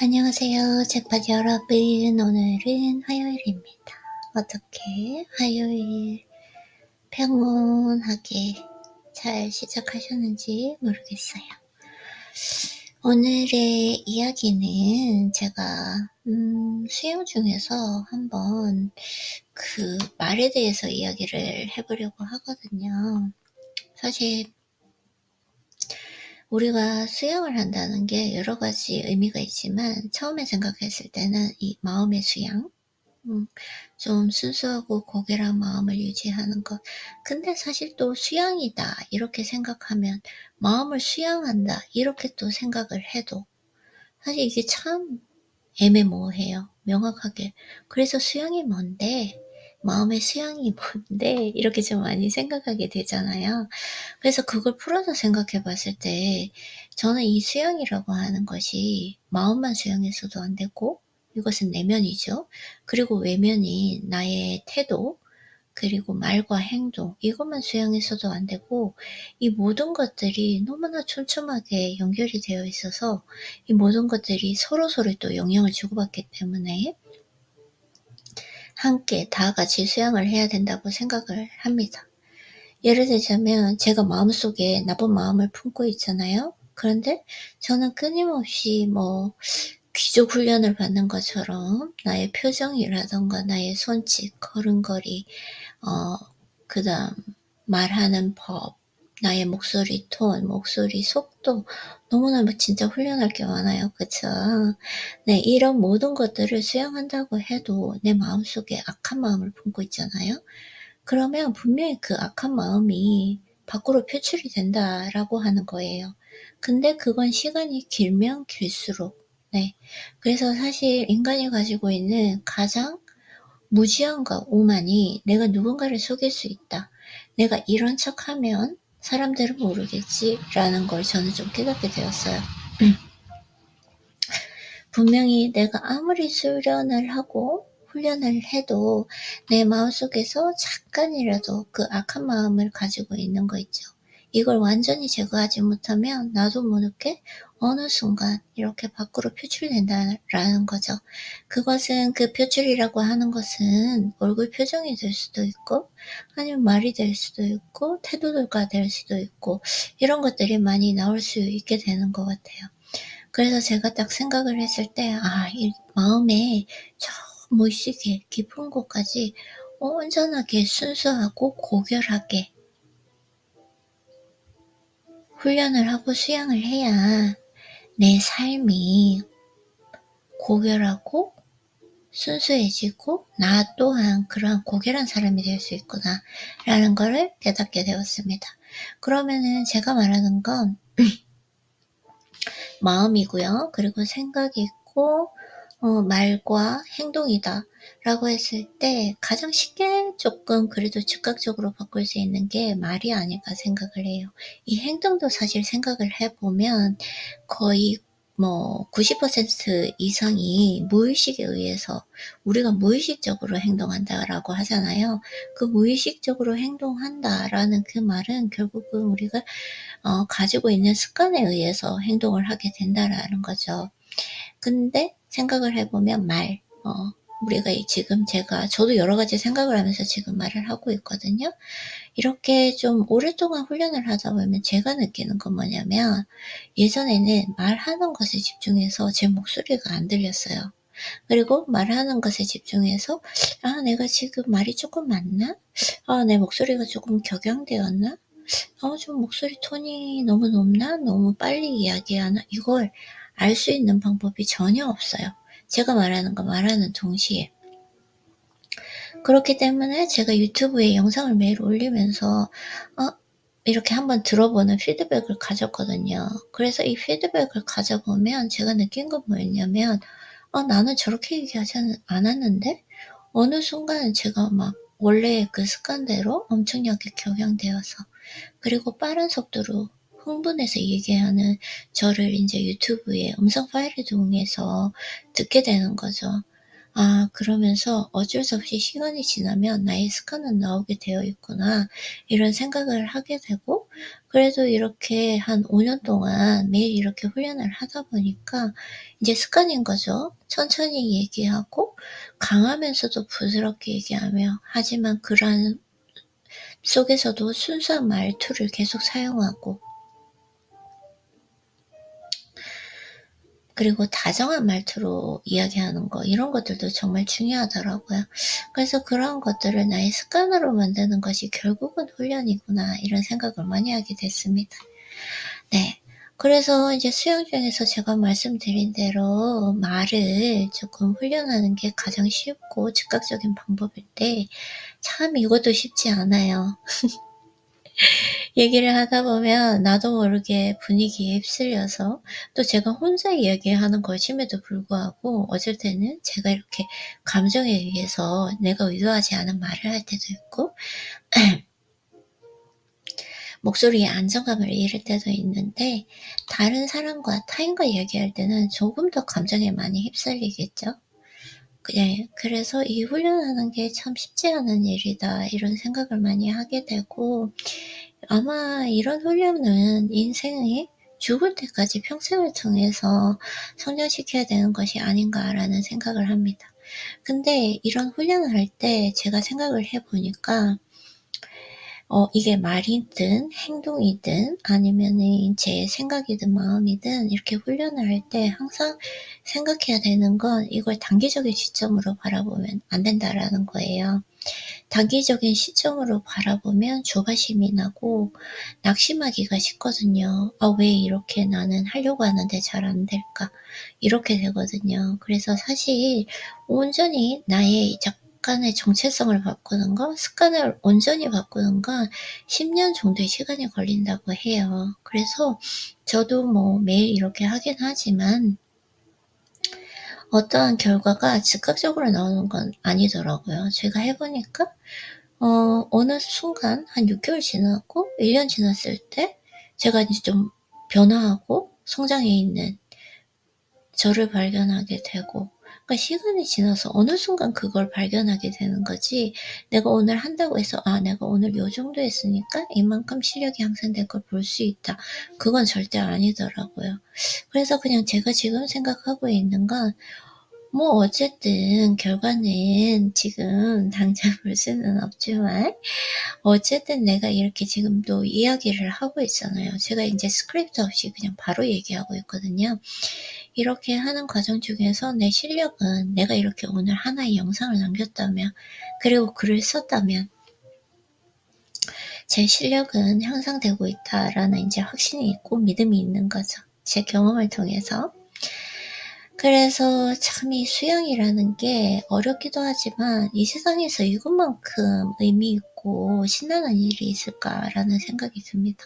안녕하세요, 잭팟 여러분. 오늘은 화요일입니다. 어떻게 화요일 평온하게 잘 시작하셨는지 모르겠어요. 오늘의 이야기는 제가 수영 중에서 한번 그 말에 대해서 이야기를 해보려고 하거든요. 사실 우리가 수영을 한다는 게 여러 가지 의미가 있지만 처음에 생각했을 때는 이 마음의 수양, 좀 순수하고 고결한 마음을 유지하는 것. 근데 사실 또 수양이다 이렇게 생각하면 마음을 수양한다 이렇게 또 생각을 해도 사실 이게 참 애매모호해요. 명확하게. 그래서 수양이 뭔데? 마음의 수양이 뭔데? 이렇게 좀 많이 생각하게 되잖아요. 그래서 그걸 풀어서 생각해 봤을 때 저는 이 수양이라고 하는 것이 마음만 수양해서도 안 되고 이것은 내면이죠. 그리고 외면인 나의 태도, 그리고 말과 행동, 이것만 수양해서도 안 되고 이 모든 것들이 너무나 촘촘하게 연결이 되어 있어서 이 모든 것들이 서로서로 또 영향을 주고받기 때문에 함께 다 같이 수양을 해야 된다고 생각을 합니다. 예를 들자면 제가 마음속에 나쁜 마음을 품고 있잖아요. 그런데 저는 끊임없이 귀족 훈련을 받는 것처럼 나의 표정이라던가 나의 손짓, 걸음걸이, 그 다음 말하는 법, 나의 목소리 톤, 목소리 속도 너무나 진짜 훈련할 게 많아요. 그쵸? 네, 이런 모든 것들을 수양한다고 해도 내 마음속에 악한 마음을 품고 있잖아요. 그러면 분명히 그 악한 마음이 밖으로 표출이 된다라고 하는 거예요. 근데 그건 시간이 길면 길수록 네. 그래서 사실 인간이 가지고 있는 가장 무지함과 오만이 내가 누군가를 속일 수 있다. 내가 이런 척하면 사람들은 모르겠지라는 걸 저는 좀 깨닫게 되었어요. 분명히 내가 아무리 수련을 하고 훈련을 해도 내 마음속에서 잠깐이라도 그 악한 마음을 가지고 있는 거 있죠. 이걸 완전히 제거하지 못하면 나도 모르게 어느 순간 이렇게 밖으로 표출된다라는 거죠. 그것은 그 표출이라고 하는 것은 얼굴 표정이 될 수도 있고 아니면 말이 될 수도 있고 태도가 될 수도 있고 이런 것들이 많이 나올 수 있게 되는 것 같아요. 그래서 제가 딱 생각을 했을 때, 이 마음에 저 무의식의 깊은 곳까지 온전하게 순수하고 고결하게 훈련을 하고 수양을 해야 내 삶이 고결하고 순수해지고 나 또한 그러한 고결한 사람이 될 수 있구나 라는 거를 깨닫게 되었습니다. 그러면은 제가 말하는 건 마음이고요. 그리고 생각이 있고 말과 행동이다 라고 했을 때 가장 쉽게 조금 그래도 즉각적으로 바꿀 수 있는 게 말이 아닐까 생각을 해요. 이 행동도 사실 생각을 해보면 거의 90% 이상이 무의식에 의해서 우리가 무의식적으로 행동한다라고 하잖아요. 그 무의식적으로 행동한다라는 그 말은 결국은 우리가 가지고 있는 습관에 의해서 행동을 하게 된다라는 거죠. 근데 생각을 해보면 우리가 지금 저도 여러 가지 생각을 하면서 지금 말을 하고 있거든요. 이렇게 좀 오랫동안 훈련을 하다 보면 제가 느끼는 건 뭐냐면 예전에는 말하는 것에 집중해서 제 목소리가 안 들렸어요. 그리고 말하는 것에 집중해서 내가 지금 말이 조금 많나? 내 목소리가 조금 격양되었나? 좀 목소리 톤이 너무 높나? 너무 빨리 이야기하나? 이걸 알 수 있는 방법이 전혀 없어요. 제가 말하는 동시에. 그렇기 때문에 제가 유튜브에 영상을 매일 올리면서 이렇게 한번 들어보는 피드백을 가졌거든요. 그래서 이 피드백을 가져보면 제가 느낀 건 뭐였냐면 나는 저렇게 얘기하지 않았는데 어느 순간 제가 원래 그 습관대로 엄청나게 격양되어서 그리고 빠른 속도로 흥분해서 얘기하는 저를 이제 유튜브에 음성 파일을 통해서 듣게 되는 거죠. 그러면서 어쩔 수 없이 시간이 지나면 나의 습관은 나오게 되어 있구나 이런 생각을 하게 되고 그래도 이렇게 한 5년 동안 매일 이렇게 훈련을 하다 보니까 이제 습관인 거죠. 천천히 얘기하고 강하면서도 부드럽게 얘기하며, 하지만 그러한 속에서도 순수한 말투를 계속 사용하고, 그리고 다정한 말투로 이야기하는 거, 이런 것들도 정말 중요하더라고요. 그래서 그런 것들을 나의 습관으로 만드는 것이 결국은 훈련이구나, 이런 생각을 많이 하게 됐습니다. 네. 그래서 이제 수영 중에서 제가 말씀드린 대로 말을 조금 훈련하는 게 가장 쉽고 즉각적인 방법일 때, 참 이것도 쉽지 않아요. 얘기를 하다 보면 나도 모르게 분위기에 휩쓸려서, 또 제가 혼자 이야기하는 것임에도 불구하고 어쩔 때는 제가 이렇게 감정에 의해서 내가 의도하지 않은 말을 할 때도 있고, 목소리에 안정감을 잃을 때도 있는데, 다른 사람과 타인과 이야기할 때는 조금 더 감정에 많이 휩쓸리겠죠. 네, 그래서 이 훈련하는 게 참 쉽지 않은 일이다, 이런 생각을 많이 하게 되고, 아마 이런 훈련은 인생의 죽을 때까지 평생을 통해서 성장시켜야 되는 것이 아닌가라는 생각을 합니다. 근데 이런 훈련을 할 때 제가 생각을 해보니까, 이게 말이든 행동이든 아니면은 제 생각이든 마음이든 이렇게 훈련을 할 때 항상 생각해야 되는 건, 이걸 단기적인 시점으로 바라보면 안 된다라는 거예요. 단기적인 시점으로 바라보면 조바심이 나고 낙심하기가 쉽거든요. '아, 왜 이렇게 나는 하려고 하는데 잘 안 될까?' 이렇게 되거든요. 그래서 사실 온전히 나의 약간의 정체성을 바꾸는 거, 습관을 온전히 바꾸는 건 10년 정도의 시간이 걸린다고 해요. 그래서 저도 뭐 매일 이렇게 하긴 하지만 어떠한 결과가 즉각적으로 나오는 건 아니더라고요. 제가 해 보니까 어느 순간 한 6개월 지나고 1년 지났을 때 제가 이제 좀 변화하고 성장해 있는 저를 발견하게 되고, 그러니까 시간이 지나서 어느 순간 그걸 발견하게 되는 거지, 내가 오늘 한다고 해서 '아, 내가 오늘 요 정도 했으니까 이만큼 실력이 향상된 걸 볼 수 있다.' 그건 절대 아니더라고요. 그래서 그냥 제가 지금 생각하고 있는 건, 뭐 어쨌든 결과는 지금 당장 볼 수는 없지만, 어쨌든 내가 이렇게 지금도 이야기를 하고 있잖아요. 제가 이제 스크립트 없이 그냥 바로 얘기하고 있거든요. 이렇게 하는 과정 중에서 내 실력은, 내가 이렇게 오늘 하나의 영상을 남겼다면, 그리고 글을 썼다면 제 실력은 향상되고 있다라는 이제 확신이 있고 믿음이 있는 거죠, 제 경험을 통해서. 그래서 참 이 수영이라는 게 어렵기도 하지만, 이 세상에서 이것만큼 의미 있고 신나는 일이 있을까라는 생각이 듭니다.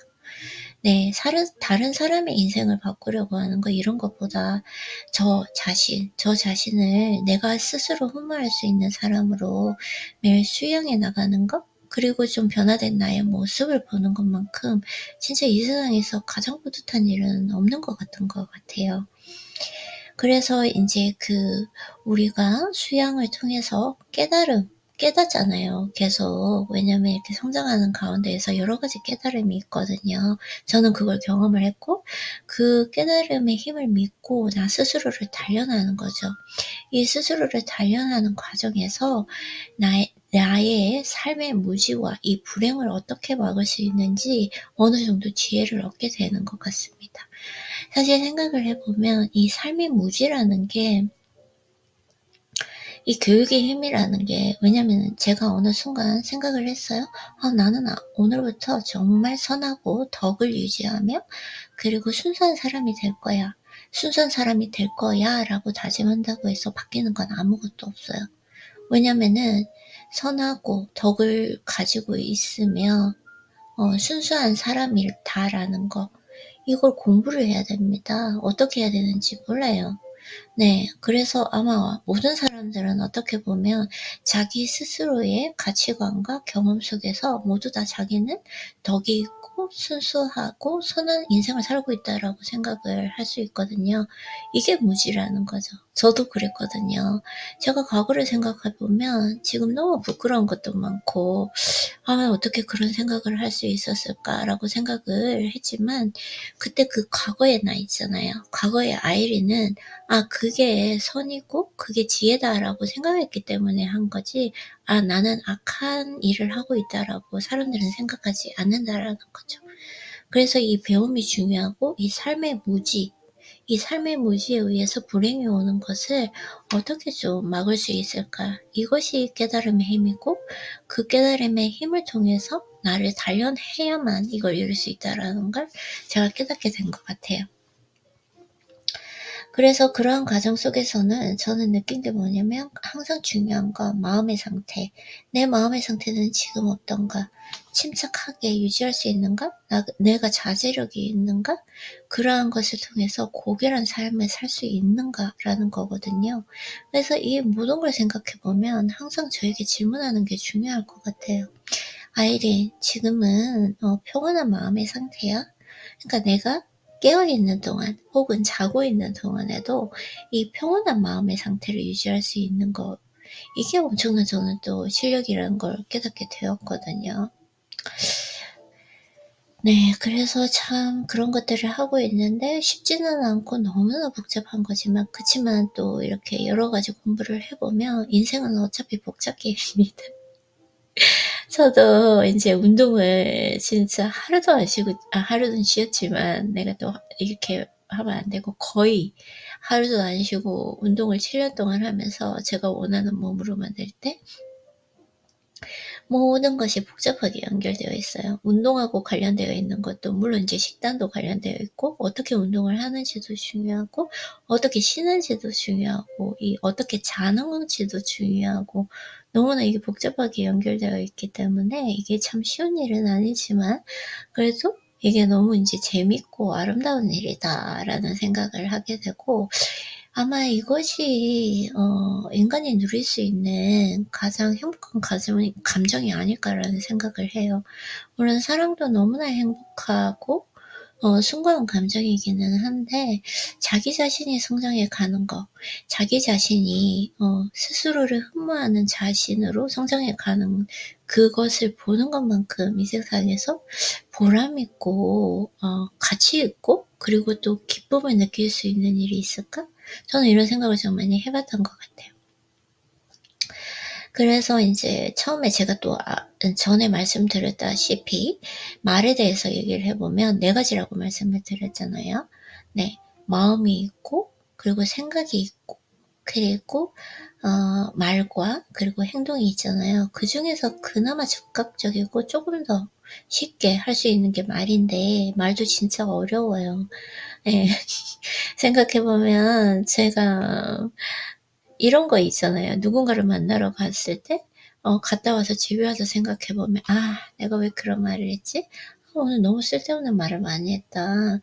네, 다른 사람의 인생을 바꾸려고 하는 거, 이런 것보다 저 자신을 내가 스스로 흠모할 수 있는 사람으로 매일 수영해 나가는 것, 그리고 좀 변화된 나의 모습을 보는 것만큼 진짜 이 세상에서 가장 뿌듯한 일은 없는 것 같은 것 같아요. 그래서 인제 우리가 수양을 통해서 깨닫잖아요, 계속. 왜냐면 이렇게 성장하는 가운데에서 여러 가지 깨달음이 있거든요. 저는 그걸 경험을 했고, 그 깨달음의 힘을 믿고 나 스스로를 단련하는 거죠. 이 스스로를 단련하는 과정에서 나의 삶의 무지와 이 불행을 어떻게 막을 수 있는지 어느 정도 지혜를 얻게 되는 것 같습니다. 사실 생각을 해보면 이 삶의 무지라는 게, 이 교육의 힘이라는 게, 왜냐면 제가 어느 순간 생각을 했어요. 나는 오늘부터 정말 선하고 덕을 유지하며, 그리고 순수한 사람이 될 거야. 순수한 사람이 될 거야 라고 다짐한다고 해서 바뀌는 건 아무것도 없어요. 왜냐면은 선하고 덕을 가지고 있으며 순수한 사람이다라는 거, 이걸 공부를 해야 됩니다. 어떻게 해야 되는지 몰라요. 네. 그래서 아마 모든 사람들은 어떻게 보면 자기 스스로의 가치관과 경험 속에서 모두 다 자기는 덕이 있고 순수하고 선한 인생을 살고 있다라고 생각을 할 수 있거든요. 이게 무지라는 거죠. 저도 그랬거든요. 제가 과거를 생각해 보면 지금 너무 부끄러운 것도 많고 '아 어떻게 그런 생각을 할 수 있었을까.'라고 생각을 했지만 그때 그 과거의 나 있잖아요. 과거의 아이리는 '아 그게 선이고 그게 지혜다.'라고 생각했기 때문에 한 거지 '아 나는 악한 일을 하고 있다.'라고 사람들은 생각하지 않는다라는 거죠. 그래서 이 배움이 중요하고 이 삶의 무지에 의해서 불행이 오는 것을 어떻게 좀 막을 수 있을까? 이것이 깨달음의 힘이고 그 깨달음의 힘을 통해서 나를 단련해야만 이걸 이룰 수 있다라는 걸 제가 깨닫게 된 것 같아요. 그래서 그러한 과정 속에서는 저는 느낀 게 뭐냐면 항상 중요한 건 마음의 상태. 내 마음의 상태는 지금 어떤가? 침착하게 유지할 수 있는가? 내가 자제력이 있는가? 그러한 것을 통해서 고결한 삶을 살 수 있는가라는 거거든요. 그래서 이 모든 걸 생각해 보면 항상 저에게 질문하는 게 중요할 것 같아요. 아이린, 지금은 평온한 마음의 상태야? 그러니까 내가 깨어 있는 동안 혹은 자고 있는 동안에도 이 평온한 마음의 상태를 유지할 수 있는 것, 이게 엄청난 저는 또 실력이라는 걸 깨닫게 되었거든요. 네, 그래서 참 그런 것들을 하고 있는데 쉽지는 않고 너무나 복잡한 거지만 그치만 또 이렇게 여러 가지 공부를 해 보면 인생은 어차피 복잡 게임입니다. 저도 인제 운동을 진짜 하루도 안 쉬고 하루는 쉬었지만 내가 또 이렇게 하면 안 되고 거의 하루도 안 쉬고 운동을 7년 동안 하면서 제가 원하는 몸으로 만들 때 모든 것이 복잡하게 연결되어 있어요. 운동하고 관련되어 있는 것도 물론 이제 식단도 관련되어 있고 어떻게 운동을 하는지도 중요하고 어떻게 쉬는지도 중요하고 이 어떻게 자는지도 중요하고 너무나 이게 복잡하게 연결되어 있기 때문에 이게 참 쉬운 일은 아니지만 그래도 이게 너무 인제 '재밌고 아름다운 일이다.'라는 생각을 하게 되고 아마 이것이 인간이 누릴 수 있는 가장 행복한 감정이 아닐까라는 생각을 해요. 물론 사랑도 너무나 행복하고 숭고한 감정이기는 한데 자기 자신이 성장해 가는 거, 자기 자신이 스스로를 흠모하는 자신으로 성장해 가는 그것을 보는 것만큼 이 세상에서 보람 있고 가치 있고 그리고 또 기쁨을 느낄 수 있는 일이 있을까? 저는 이런 생각을 좀 많이 해 봤던 것 같아요. 그래서 인제 처음에 제가 또 전에 말씀드렸다시피 말에 대해서 얘기를 해 보면 4 가지라고 말씀을 드렸잖아요. 네. 마음이 있고 그리고 생각이 있고 그리고 말과 그리고 행동이 있잖아요. 그중에서 그나마 즉각적이고 쪼금 더 쉽게 할 수 있는 게 말인데 말도 진짜 어려워요. 예. 생각해 보면 제가 이런 거 있잖아요. 누군가를 만나러 갔을 때 갔다 와서 집에 와서 생각해 보면 '아 내가 왜 그런 말을 했지? 오늘 너무 쓸데없는 말을 많이 했다.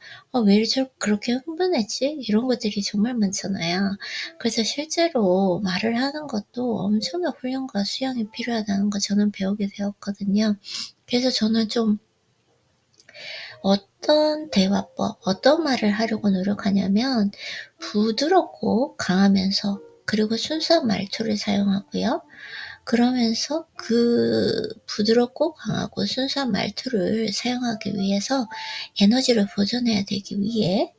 왜 그렇게 흥분했지?' 이런 것들이 정말 많잖아요. 그래서 실제로 말을 하는 것도 엄청난 훈련과 수양이 필요하다는 거 저는 배우게 되었거든요. 그래서 저는 좀 어떤 대화법, 어떤 말을 하려고 노력하냐면 부드럽고 강하면서 그리고 순수한 말투를 사용하고요. 그러면서 그 부드럽고 강하고 순수한 말투를 사용하기 위해서 에너지를 보존해야 되기 위해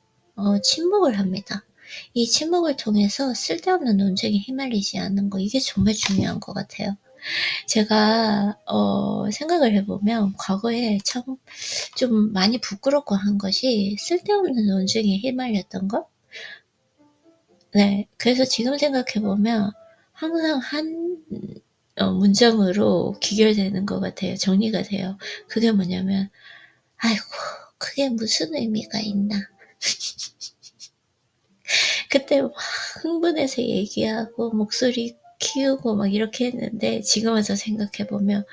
침묵을 합니다. 이 침묵을 통해서 쓸데없는 논쟁에 휘말리지 않는 거 이게 정말 중요한 것 같아요. 제가 생각을 해 보면 과거에 참 좀 많이 부끄럽고 한 것이 쓸데없는 논쟁에 휘말렸던 것? 네. 그래서 지금 생각해 보면 항상 한 문장으로 귀결되는 것 같아요. 정리가 돼요. 그게 뭐냐면 '아이고 그게 무슨 의미가 있나.' 그때 막 흥분해서 얘기하고 목소리 키우고 막 이렇게 했는데 지금 와서 생각해 보면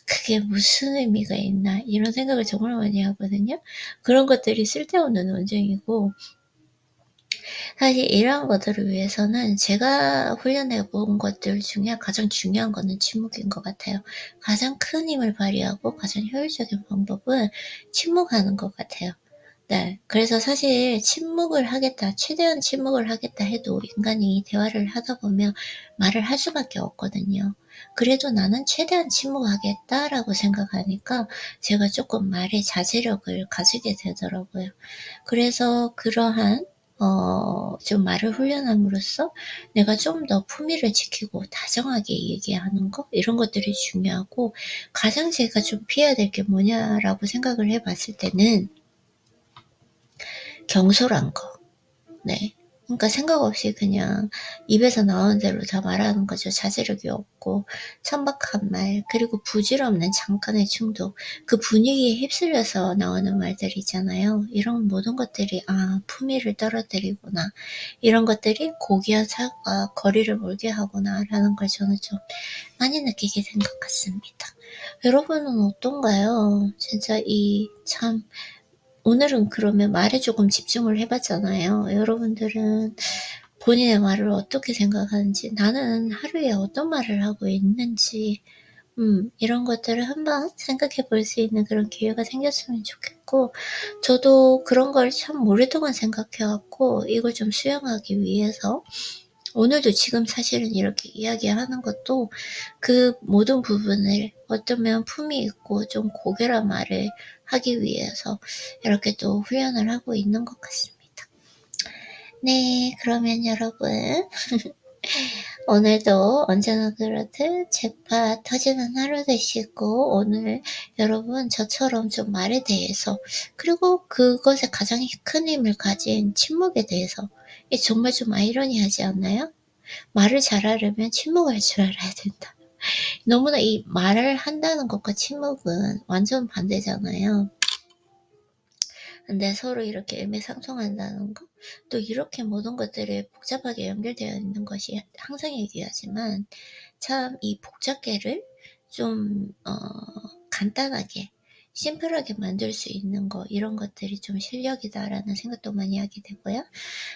'그게 무슨 의미가 있나.' 이런 생각을 정말 많이 하거든요. 그런 것들이 쓸데없는 논쟁이고 사실 이러한 것들을 위해서는 제가 훈련해 본 것들 중에 가장 중요한 거는 침묵인 것 같아요. 가장 큰 힘을 발휘하고 가장 효율적인 방법은 침묵하는 것 같아요. 네. 그래서 사실 침묵을 하겠다, 최대한 침묵을 하겠다 해도 인간이 대화를 하다 보면 말을 할 수밖에 없거든요. 그래도 나는 최대한 침묵하겠다라고 생각하니까 제가 조금 말의 자제력을 가지게 되더라고요. 그래서 그러한 좀 말을 훈련함으로써 내가 좀 더 품위를 지키고 다정하게 얘기하는 거 이런 것들이 중요하고, 가장 제가 좀 피해야 될 게 뭐냐라고 생각을 해 봤을 때는 경솔한 거. 네. 그러니까 생각 없이 그냥 입에서 나오는 대로 다 말하는 거죠. 자제력이 없고 천박한 말, 그리고 부질없는 잠깐의 충동, 그 분위기에 휩쓸려서 나오는 말들 있잖아요. 이런 모든 것들이 품위를 떨어뜨리구나, 이런 것들이 고귀한 사과 거리를 멀게 하구나 라는 걸 저는 좀 많이 느끼게 된 것 같습니다. 여러분은 어떤가요? 진짜 오늘은 그러면 말에 조금 집중을 해봤잖아요. 여러분들은 본인의 말을 어떻게 생각하는지, 나는 하루에 어떤 말을 하고 있는지, 이런 것들을 한번 생각해 볼 수 있는 그런 기회가 생겼으면 좋겠고, 저도 그런 걸 참 오랫동안 생각해왔고, 이걸 좀 수용하기 위해서 오늘도 지금 사실은 이렇게 이야기하는 것도 그 모든 부분을 어쩌면 품위 있고 좀 고결한 말을 하기 위해서 이렇게 또 훈련을 하고 있는 것 같습니다. 네, 그러면 여러분 오늘도 언제나 그렇듯 잭팟 터지는 하루 되시고, 오늘 여러분 저처럼 좀 말에 대해서, 그리고 그것에 가장 큰 힘을 가진 침묵에 대해서, 이게 정말 좀 아이러니하지 않나요? 말을 잘하려면 침묵할 줄 알아야 된다. 너무나 이 말을 한다는 것과 침묵은 완전 반대잖아요. 근데 서로 이렇게 애매상통한다는 거, 또 이렇게 모든 것들이 복잡하게 연결되어 있는 것이 항상 얘기하지만, 참 이 복잡계를 좀 간단하게 심플하게 만들 수 있는 거, 이런 것들이 좀 실력이다라는 생각도 많이 하게 되고요.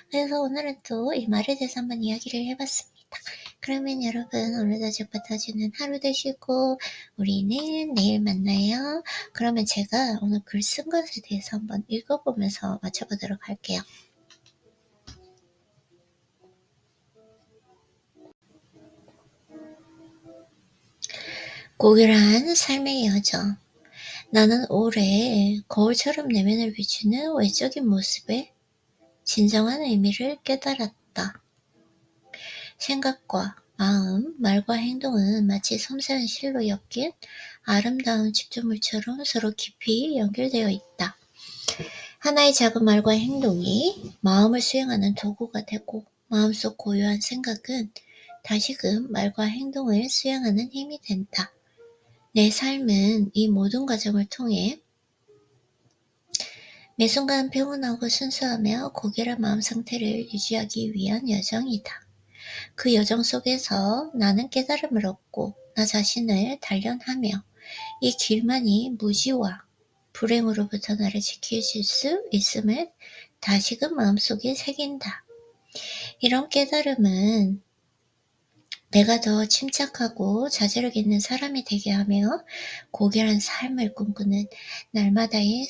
그래서 오늘은 또 이 말에 대해서 한번 이야기를 해봤습니다. 그러면 여러분 오늘도 잭팟 터지는 하루 되시고, 우리는 내일 만나요. 그러면 제가 오늘 글 쓴 것에 대해서 한번 읽어보면서 맞춰보도록 할게요. 고결한 삶의 여정. 나는 올해 거울처럼 내면을 비추는 외적인 모습의 진정한 의미를 깨달았다. 생각과 마음, 말과 행동은 마치 섬세한 실로 엮인 아름다운 집조물처럼 서로 깊이 연결되어 있다. 하나의 작은 말과 행동이 마음을 수행하는 도구가 되고, 마음속 고요한 생각은 다시금 말과 행동을 수행하는 힘이 된다. 내 삶은 이 모든 과정을 통해 매 순간 평온하고 순수하며 고결한 마음 상태를 유지하기 위한 여정이다. 그 여정 속에서 나는 깨달음을 얻고 나 자신을 단련하며, 이 길만이 무지와 불행으로부터 나를 지켜줄 수 있음을 다시금 마음속에 새긴다. 이런 깨달음은 내가 더 침착하고 자제력 있는 사람이 되게 하며 고결한 삶을 꿈꾸는 날마다의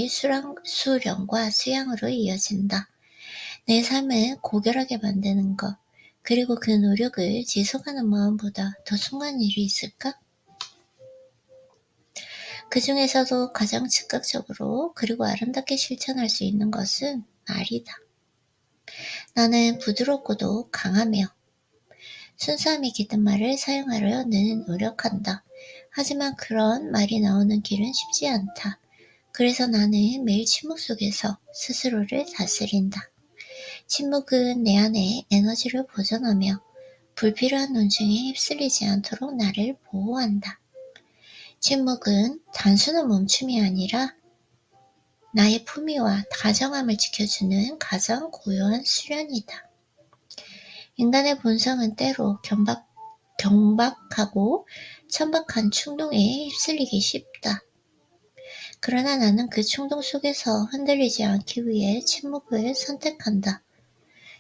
수련과 수양으로 이어진다. 내 삶을 고결하게 만드는 것, 그리고 그 노력을 지속하는 마음보다 더 숭고한 일이 있을까? 그 중에서도 가장 즉각적으로 그리고 아름답게 실천할 수 있는 것은 말이다. 나는 부드럽고도 강하며 순수함이 깃든 말을 사용하려 늘 노력한다. 하지만 그런 말이 나오는 길은 쉽지 않다. 그래서 나는 매일 침묵 속에서 스스로를 다스린다. 침묵은 내 안에 에너지를 보존하며 불필요한 논쟁에 휩쓸리지 않도록 나를 보호한다. 침묵은 단순한 멈춤이 아니라 나의 품위와 다정함을 지켜주는 가장 고요한 수련이다. 인간의 본성은 때로 경박하고 천박한 충동에 휩쓸리기 쉽다. 그러나 나는 그 충동 속에서 흔들리지 않기 위해 침묵을 선택한다.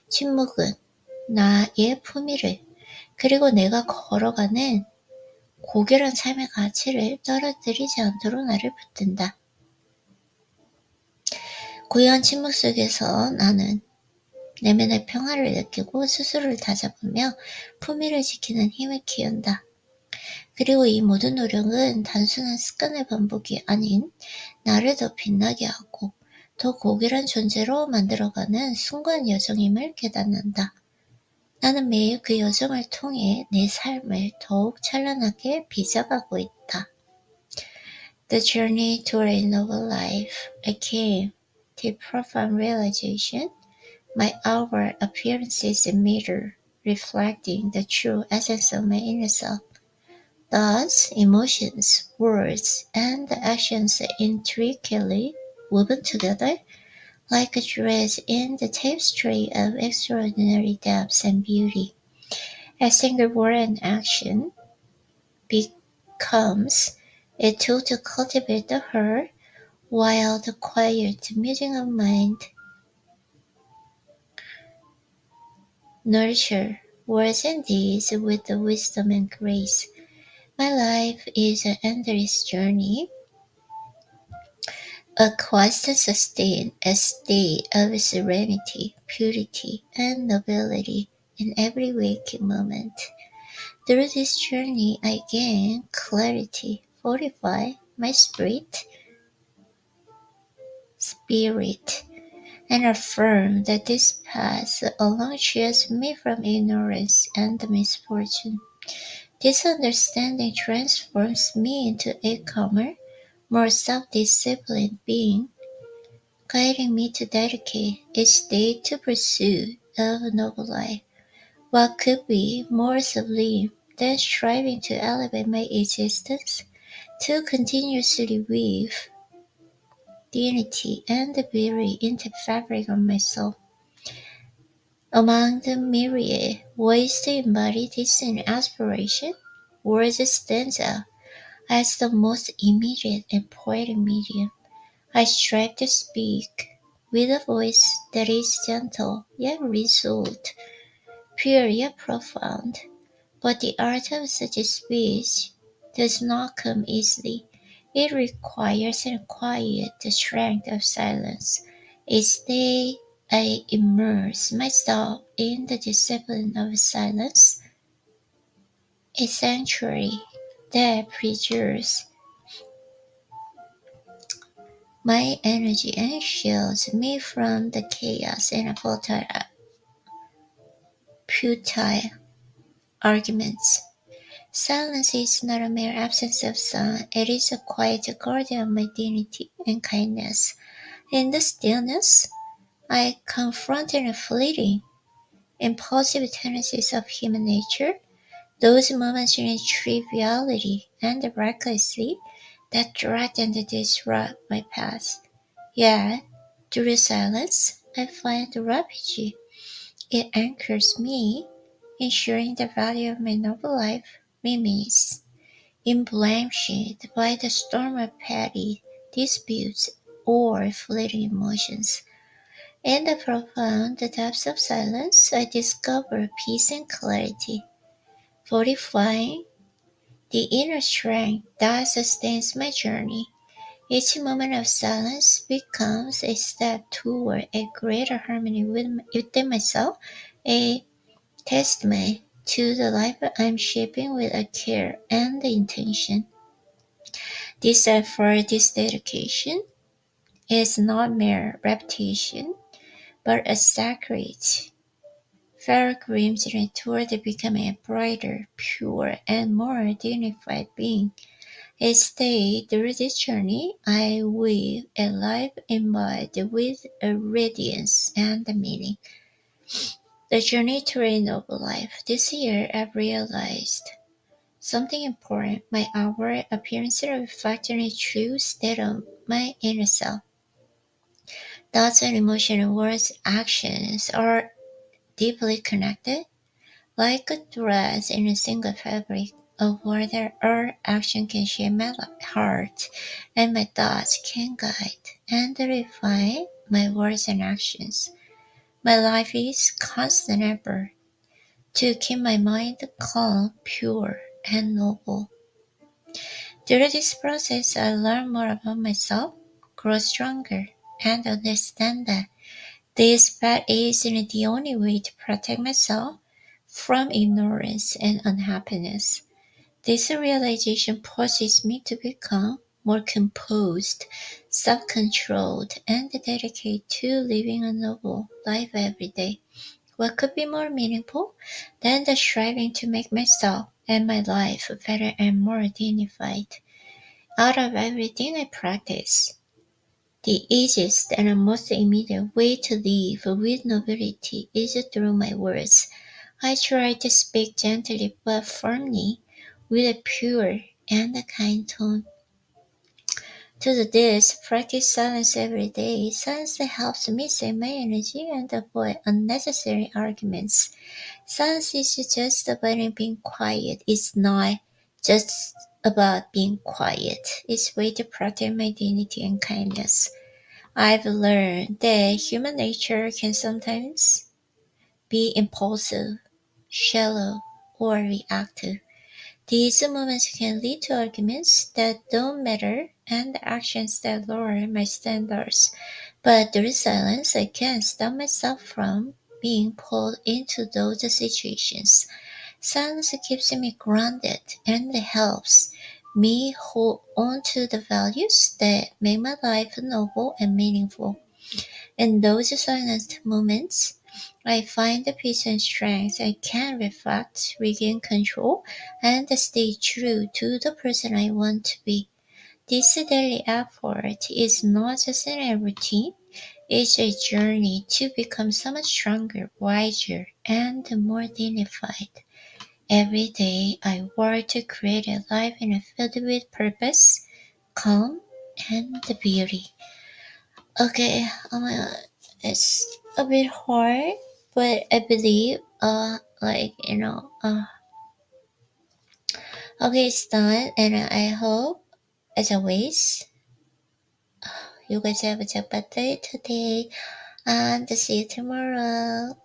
침묵은 나의 품위를, 그리고 내가 걸어가는 고결한 삶의 가치를 떨어뜨리지 않도록 나를 붙든다. 고요한 침묵 속에서 나는 내면의 평화를 느끼고 스스로를 다잡으며 품위를 지키는 힘을 키운다. 그리고 이 모든 노력은 단순한 습관의 반복이 아닌 나를 더 빛나게 하고 더 고결한 존재로 만들어가는 순간 여정임을 깨닫는다. 나는 매일 그 여정을 통해 내 삶을 더욱 찬란하게 빚어가고 있다. The journey toward a noble life, I came to profound realization. My outward appearance is a mirror, reflecting the true essence of my inner self. Thus, emotions, words, and actions intricately woven together like a thread in the tapestry of extraordinary depth and beauty. A single word and action becomes a tool to cultivate the heart, while the quiet musing of mind nurture words and deeds with the wisdom and grace. My life is an endless journey, a constant sustain, a state of serenity, purity, and nobility in every waking moment. Through this journey, I gain clarity, fortify my spirit, and affirm that this path alone shields me from ignorance and misfortune. This understanding transforms me into a calmer, more self-disciplined being, guiding me to dedicate each day to pursuit of a noble life. What could be more sublime than striving to elevate my existence, to continuously weave dignity and beauty into the fabric of my soul? Among the myriad ways to embody this aspiration, words stand out as the most immediate and poetic medium. I strive to speak with a voice that is gentle yet resolute, pure yet profound. But the art of such a speech does not come easily. It requires and quiet the strength of silence. Each day I immerse myself in the discipline of silence, a sanctuary that preserves my energy and shields me from the chaos and futile arguments. Silence is not a mere absence of sound, it is a quiet guardian of my dignity and kindness. In the stillness, I confront the fleeting, impulsive tendencies of human nature, those momentary triviality and recklessly that threaten to disrupt my path. Yet, through silence, I find refuge. It anchors me, ensuring the value of my noble life remains unblemished by the storm of petty disputes or fleeting emotions. In the profound depths of silence, I discover peace and clarity, fortifying the inner strength that sustains my journey. Each moment of silence becomes a step toward a greater harmony within myself, a testament to the life I'm shaping with a care and intention. This effort, this dedication, is not mere repetition, but a sacred pilgrimage toward becoming a brighter, purer, and more dignified being. Each day through this journey, I weave a life embodied with a radiance and a meaning. The journey to a noble life. This year, I've realized something important. My outward appearance reflects a true state of my inner self. Thoughts and emotions, words, actions are deeply connected, like a thread in a single fabric a word or action can shape my heart, and my thoughts can guide and refine my words and actions. My life is constant effort to keep my mind calm, pure, and noble. Through this process, I learn more about myself, grow stronger, and understand that this path isn't the only way to protect myself from ignorance and unhappiness. This realization pushes me to become more composed, self-controlled, and dedicated to living a noble life every day. What could be more meaningful than the striving to make myself and my life better and more dignified? Out of everything I practice, the easiest and most immediate way to live with nobility is through my words. I try to speak gently but firmly, with a pure and a kind tone. To do this, practice silence every day. Silence helps me save my energy and avoid unnecessary arguments. Silence is just about being quiet. It's not just about being quiet. It's a way to protect my dignity and kindness. I've learned that human nature can sometimes be impulsive, shallow, or reactive. These moments can lead to arguments that don't matter and actions that lower my standards. But through silence, I can stop myself from being pulled into those situations. Silence keeps me grounded and helps me hold on to the values that make my life noble and meaningful. In those silent moments, I find the peace and strength I can reflect, regain control, and stay true to the person I want to be. This daily effort is not just a routine, it's a journey to become so much stronger, wiser, and more dignified. Every day I work to create a life filled with purpose, calm, and beauty. Okay, oh my god, it's a bit hard, but I believe, okay, it's done, and I hope, as always, you guys have a good day today, and see you tomorrow.